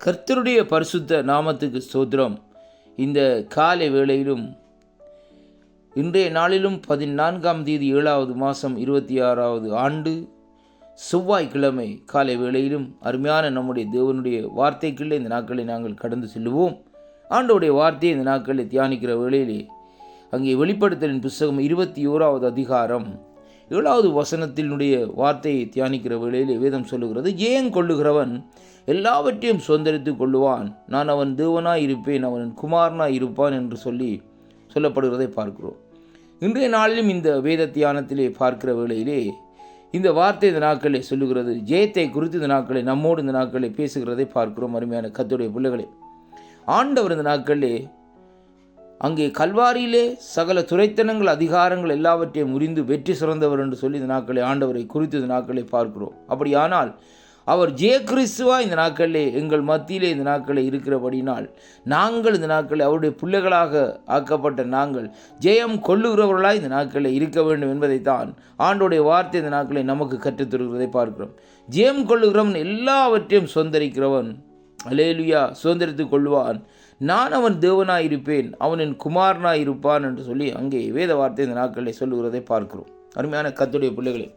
கர்த்தருடைய பரிசுத்த நாமத்துக்கு ஸ்தோத்திரம். இந்த காலை வேளையிலும் இன்றைய நாளிலும் 14ஆம் தேதி 7வது மாதம் 26வது ஆண்டு செவ்வாய்க்கிழமை காலை வேளையிலும் அருமையான நம்முடைய தேவனுடைய வார்த்தைக்குள்ளே இந்த நாட்களை நாங்கள் கடந்து செல்லுவோம். ஆண்டோடைய வார்த்தையை இந்த நாட்களை தியானிக்கிற வேளையிலே அங்கே வெளிப்படுத்தலின் புஸ்தகம் 21வது அதிகாரம் 7வது வசனத்தினுடைய வார்த்தையை தியானிக்கிற வேளையிலே வேதம் சொல்லுகிறது, ஜெயம் கொள்ளுகிறவன் எல்லாவற்றையும் சுதந்திரித்து கொள்ளுவான், நான் அவன் தேவனாய் இருப்பேன், அவன் குமாரனாய் இருப்பான் என்று சொல்லப்படுகிறதை பார்க்கிறோம். இன்றைய நாளிலும் இந்த வேத தியானத்திலே பார்க்கிற வேளையிலே இந்த வார்த்தை இந்த நாட்களை சொல்லுகிறது, ஜெயத்தை குறித்து இந்த நாட்களை நம்மோடு இந்த நாட்களை பேசுகிறதை பார்க்கிறோம். அருமையான கர்த்தருடைய பிள்ளைகளே, ஆண்டவர் இந்த நாட்களிலே அங்கே கல்வாரியிலே சகல துரைத்தனங்கள் அதிகாரங்கள் எல்லாவற்றையும் முறிந்து வெற்றி சிறந்தவர் என்று சொல்லி இந்த நாட்களை ஆண்டவரை குறித்து இந்த நாட்களை பார்க்கிறோம். அப்படியானால் அவர் ஜெய கிறிஸ்துவா இந்த நாட்களிலே எங்கள் மத்தியிலே இந்த நாட்களை இருக்கிறபடினால் நாங்கள் இந்த நாட்களை அவருடைய பிள்ளைகளாக ஆக்கப்பட்ட நாங்கள் ஜெயம் கொள்ளுகிறவர்களாக இந்த நாட்களை இருக்க வேண்டும் என்பதைத்தான் ஆண்டோடைய வார்த்தை இந்த நாட்களை நமக்கு கற்றுத்தருகிறதை பார்க்கிறோம். ஜெயம் கொள்ளுகிறவன் எல்லாவற்றையும் சுதந்திரிக்கிறவன், அல்லேலூயா, சுதந்திரித்து கொள்வான், நான் அவன் தேவனாயிருப்பேன், அவன் என் குமாரனாய் இருப்பான் என்று சொல்லி அங்கே வேத வார்த்தை இந்த நாட்களில் சொல்லுகிறதை பார்க்கிறோம். அருமையான கர்த்தருடைய பிள்ளைகளே,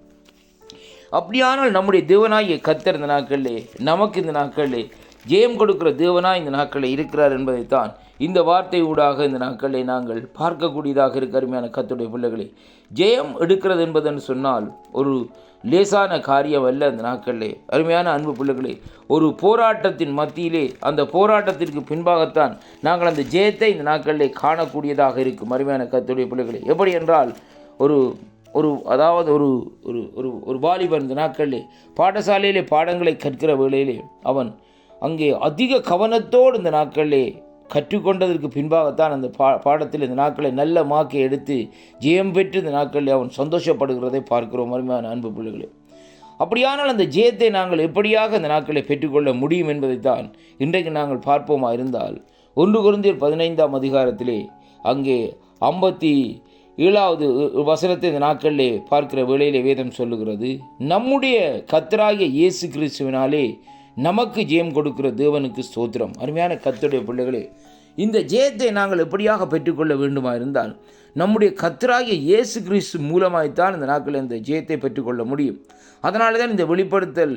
அப்படியானால் நம்முடைய தேவனாகிய கர்த்தர் இந்த நாட்களிலே நமக்கு இந்த நாட்களிலே ஜெயம் கொடுக்கிற தேவனாய் இந்த நாட்களில் இருக்கிறார் என்பதைத்தான் இந்த வார்த்தை ஊடாக இந்த நாட்களை நாங்கள் பார்க்கக்கூடியதாக இருக்க. அருமையான கர்த்தருடைய பிள்ளைகளே, ஜெயம் எடுக்கிறது என்பதென்று சொன்னால் ஒரு லேசான காரியம் அல்ல. அந்த நாட்களிலே அருமையான அன்பு பிள்ளைகளே, ஒரு போராட்டத்தின் மத்தியிலே அந்த போராட்டத்திற்கு பின்பாகத்தான் நாங்கள் அந்த ஜெயத்தை இந்த நாட்களிலே காணக்கூடியதாக இருக்கும். அருமையான கர்த்தருடைய பிள்ளைகளே, எப்படி என்றால் ஒரு வாலிபன் இந்த நாட்களிலே பாடசாலையிலே பாடங்களை கற்கிற வேளையிலே அவன் அங்கே அதிக கவனத்தோடு இந்த நாட்களிலே கற்றுக்கொண்டதற்கு பின்பாகத்தான் அந்த பாடத்தில் இந்த நாட்களை நல்ல மார்க்கை எடுத்து ஜெயம் பெற்று இந்த நாட்களில் அவன் சந்தோஷப்படுகிறதை பார்க்கிறோம். அருமையான அன்பு பிள்ளைகளே, அப்படியானால் அந்த ஜெயத்தை நாங்கள் எப்படியாக இந்த நாட்களை பெற்றுக்கொள்ள முடியும் என்பதைத்தான் இன்றைக்கு நாங்கள் பார்ப்போமா இருந்தால் 1 கொரிந்தியர் 15ஆம் அதிகாரத்திலே அங்கே 57வது வசனத்தை இந்த நாட்களிலே பார்க்கிற வேளையிலே வேதம் சொல்லுகிறது, நம்முடைய கர்த்தராகிய இயேசு கிறிஸ்துவினாலே நமக்கு ஜெயம் கொடுக்கிற தேவனுக்கு ஸ்தோத்திரம். அருமையான கர்த்தருடைய பிள்ளைகளே, இந்த ஜெயத்தை நாங்கள் எப்படியாக பெற்றுக்கொள்ள வேண்டுமா இருந்தால் நம்முடைய கர்த்தராகிய இயேசு கிறிஸ்து மூலமாய்த்தான் இந்த நாட்களில் இந்த ஜெயத்தை பெற்றுக்கொள்ள முடியும். அதனால தான் இந்த வெளிப்படுத்தல்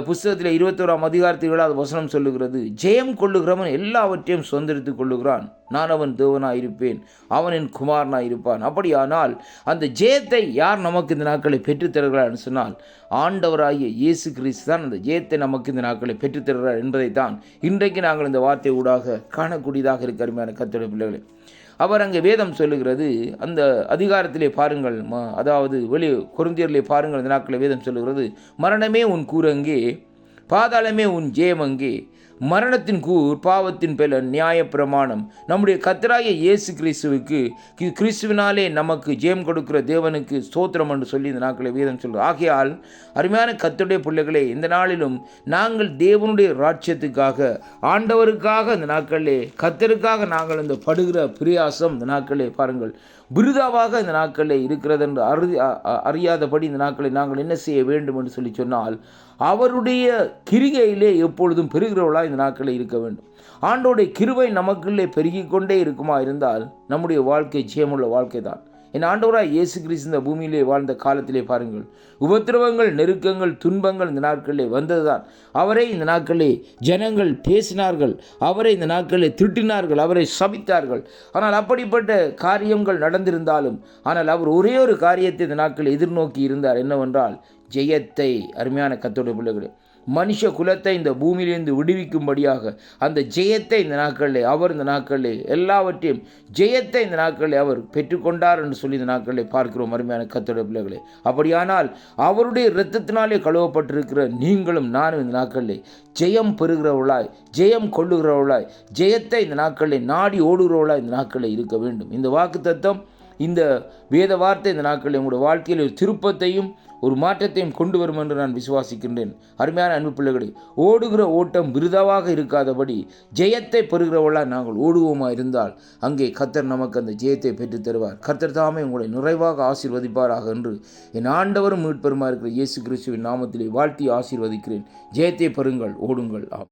புஸ்தகத்தில் 21ஆம் அதிகாரத்தில் 7வது வசனம் சொல்லுகிறது, ஜெயம் கொள்ளுகிறவன் எல்லாவற்றையும் சுதந்திரித்து கொள்ளுகிறான், நான் அவன் தேவனாய் இருப்பேன், அவன் என் குமாரனாய் இருப்பான். அப்படியானால் அந்த ஜெயத்தை யார் நமக்கு இந்த நாட்களை பெற்றுத்தருகிறார் சொன்னால் ஆண்டவராகிய இயேசு கிறிஸ்து தான் அந்த ஜெயத்தை நமக்கு இந்த நாட்களை பெற்றுத்தருகிறார் என்பதைத்தான் இன்றைக்கு நாங்கள் இந்த வார்த்தை ஊடாக காணக்கூடியதாக இருக்க. அருமையான கர்த்தருடைய பிள்ளைகளே, அவர் அங்கே வேதம் சொல்லுகிறது, அந்த அதிகாரத்திலே பாருங்கள், அதாவது கொரிந்தியரிலே பாருங்கள், இந்த நாட்களில் வேதம் சொல்லுகிறது, மரணமே உன் கூரங்கே, பாதாளமே உன் ஜெயமங்கே, மரணத்தின் கூர் பாவத்தின் பெலன் நியாயப்பிரமாணம். நம்முடைய கர்த்தராகிய இயேசு கிறிஸ்துவினாலே நமக்கு ஜெயம் கொடுக்கிற தேவனுக்கு ஸ்தோத்திரம் என்று சொல்லி இந்த நாட்களை வேதம் சொல்கிறது. ஆகையால் அருமையான கர்த்தருடைய பிள்ளைகளே, இந்த நாளிலும் நாங்கள் தேவனுடைய ராஜ்யத்துக்காக ஆண்டவருக்காக இந்த நாட்களிலே கர்த்தருக்காக நாங்கள் இந்த படுகிற பிரயாசம் இந்த நாட்களே பாருங்கள் விருதாவாக இந்த நாட்களில் இருக்கிறது என்று அறியாதபடி இந்த நாட்களை நாங்கள் என்ன செய்ய வேண்டும் என்று சொல்லி சொன்னால் அவருடைய கிருபையிலே எப்பொழுதும் பெருகிறவர்களாக இந்த நாட்களில் இருக்க வேண்டும். ஆண்டோடைய கிருபை நமக்குள்ளே பெருகி கொண்டே இருக்குமா இருந்தால் நம்முடைய வாழ்க்கை ஜெயமுள்ள வாழ்க்கை தான். என் ஆண்டவராய் இயேசு கிறிஸ்து இந்த பூமியிலே வாழ்ந்த காலத்திலே பாருங்கள், உபத்திரவங்கள், நெருக்கங்கள், துன்பங்கள் இந்த நாட்களிலே வந்ததுதான். அவரை இந்த நாட்களிலே ஜனங்கள் பேசினார்கள், அவரை இந்த நாட்களிலே திட்டினார்கள், அவரை சபித்தார்கள். ஆனால் அப்படிப்பட்ட காரியங்கள் நடந்திருந்தாலும் ஆனால் அவர் ஒரே ஒரு காரியத்தை இந்த நாட்களில் எதிர்நோக்கி இருந்தார், என்னவென்றால் ஜெயத்தை. அருமையான கர்த்தருடைய பிள்ளைகளே, மனுஷ குலத்தை இந்த பூமியிலிருந்து விடுவிக்கும்படியாக அந்த ஜெயத்தை இந்த நாட்களிலே அவர் இந்த நாட்களிலே எல்லாவற்றையும் ஜெயத்தை இந்த நாட்களிலே அவர் பெற்றுக்கொண்டார் என்று சொல்லி இந்த நாட்களிலே பார்க்கிறோம். அருமையான கர்த்தருடைய பிள்ளைகளே, அப்படியானால் அவருடைய இரத்தத்தினாலே கழுவப்பட்டிருக்கிற நீங்களும் நானும் இந்த நாட்களிலே ஜெயம் பெறுகிறவர்களாய், ஜெயம் கொள்ளுகிறவர்களாய், ஜெயத்தை இந்த நாட்களிலே நாடி ஓடுகிறவர்களாய் இந்த நாட்களில் இருக்க வேண்டும். இந்த வாக்குத்தத்தம், இந்த வேத வார்த்தை இந்த நாட்களில் உங்களுடைய வாழ்க்கையில் ஒரு திருப்பத்தையும் ஒரு மாற்றத்தையும் கொண்டு வரும் என்று நான் விசுவாசிக்கின்றேன். அருமையான அன்பு பிள்ளைகளே, ஓடுகிற ஓட்டம் விருதாவாக இருக்காதபடி ஜெயத்தை பெறுகிறவர்களாக நாங்கள் ஓடுவோமா இருந்தால் அங்கே கர்த்தர் நமக்கு அந்த ஜெயத்தை பெற்றுத் தருவார். கர்த்தர் தாமே உங்களை நிறைவாக ஆசீர்வதிப்பாராக என்று என் ஆண்டவரும் மீட்பெருமா இருக்கிற இயேசு கிறிஸ்துவின் நாமத்திலே வாழ்த்தி ஆசீர்வதிக்கிறேன். ஜெயத்தை பெறுங்கள், ஓடுங்கள்.